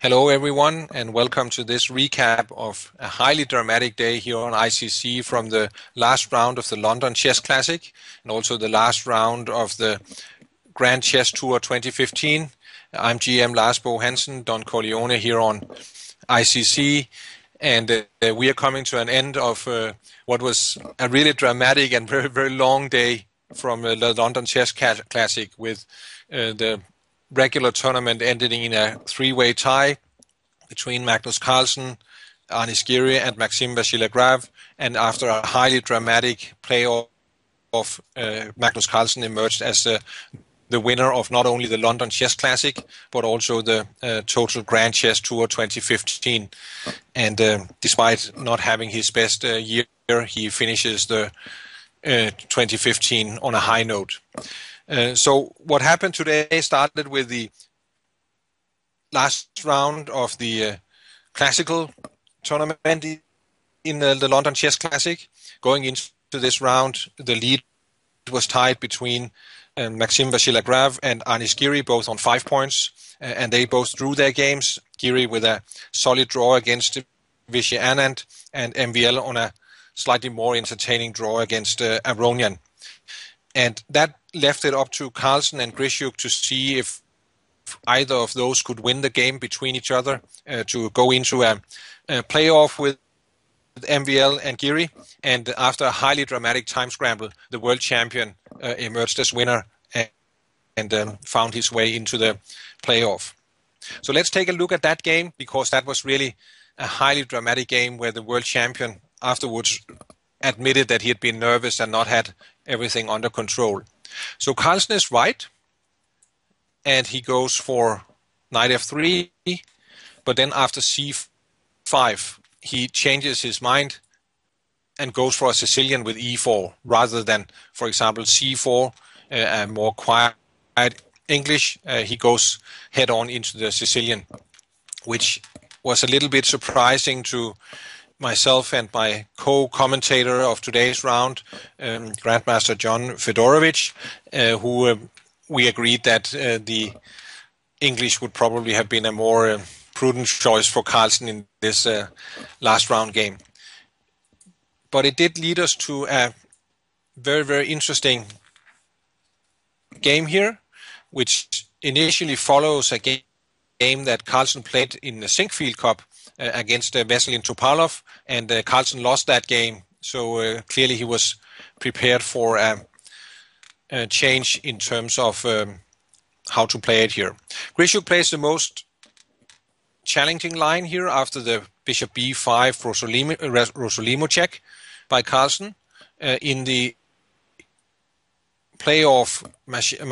Hello everyone, and welcome to this recap of a highly dramatic day here on ICC from the last round of the London Chess Classic and also the last round of the Grand Chess Tour 2015. I'm GM Lars Bo Hansen, Don Corleone here on ICC, and we are coming to an end of what was a really dramatic and very, very long day from the London Chess Classic, with the regular tournament ending in a three-way tie between Magnus Carlsen, Anish Giri and Maxime Vachier-Lagrave, and after a highly dramatic playoff, Magnus Carlsen emerged as the winner of not only the London Chess Classic but also the total Grand Chess Tour 2015. And despite not having his best year, he finishes the 2015 on a high note. So what happened today started with the last round of the classical tournament in the London Chess Classic. Going into this round, the lead was tied between Maxime Vachier-Lagrave and Anish Giri, both on 5 points, and they both drew their games. Giri with a solid draw against Vishy Anand, and MVL on a slightly more entertaining draw against Aronian. And that left it up to Carlsen and Grischuk to see if either of those could win the game between each other to go into a playoff with MVL and Giri. And after a highly dramatic time scramble, the world champion emerged as winner and found his way into the playoff. So let's take a look at that game, because that was really a highly dramatic game where the world champion afterwards admitted that he had been nervous and not had everything under control. So Carlsen is right, and he goes for knight f3, but then after c5, he changes his mind and goes for a Sicilian with e4, rather than, for example, c4, a more quiet English. He goes head-on into the Sicilian, which was a little bit surprising to myself and my co-commentator of today's round, Grandmaster John Fedorovich, who we agreed that the English would probably have been a more prudent choice for Carlsen in this last round game. But it did lead us to a very, very interesting game here, which initially follows a game that Carlsen played in the Sinquefield Cup against Veselin Topalov, and Carlsen lost that game. So clearly he was prepared for a change in terms of how to play it here. Grischuk plays the most challenging line here after the bishop b5 Rossolimo check by Carlsen. In the playoff, Maxime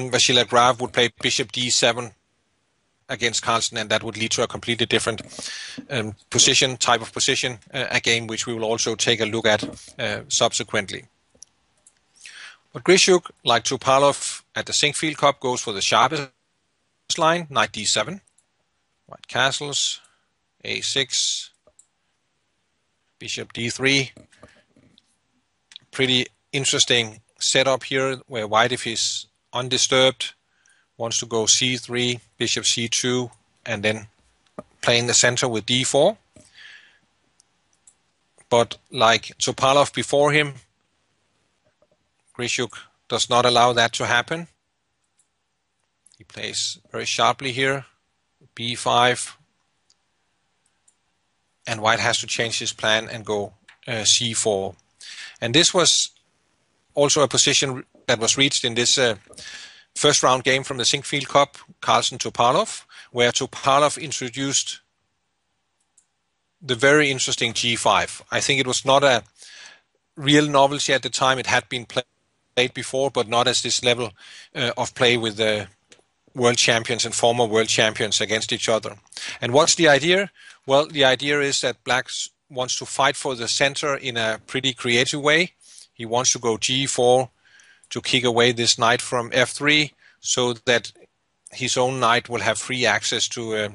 Vachier-Lagrave would play bishop d7 against Carlsen, and that would lead to a completely different type of position, a game which we will also take a look at subsequently. But Grischuk, like Topalov at the Sinquefield Cup, goes for the sharpest line, knight d7, white castles, a6, bishop d3. Pretty interesting setup here, where white, if he's undisturbed, wants to go c3, bishop c2, and then play in the center with d4. But like Topalov before him, Grischuk does not allow that to happen. He plays very sharply here, b5, and white has to change his plan and go c4. And this was also a position that was reached in this first round game from the Sinquefield Cup, Carlsen-Topalov, where Topalov introduced the very interesting g5. I think it was not a real novelty at the time. It had been played before, but not as this level of play with the world champions and former world champions against each other. And what's the idea? Well, the idea is that Black wants to fight for the center in a pretty creative way. He wants to go g4 to kick away this knight from f3, so that his own knight will have free access to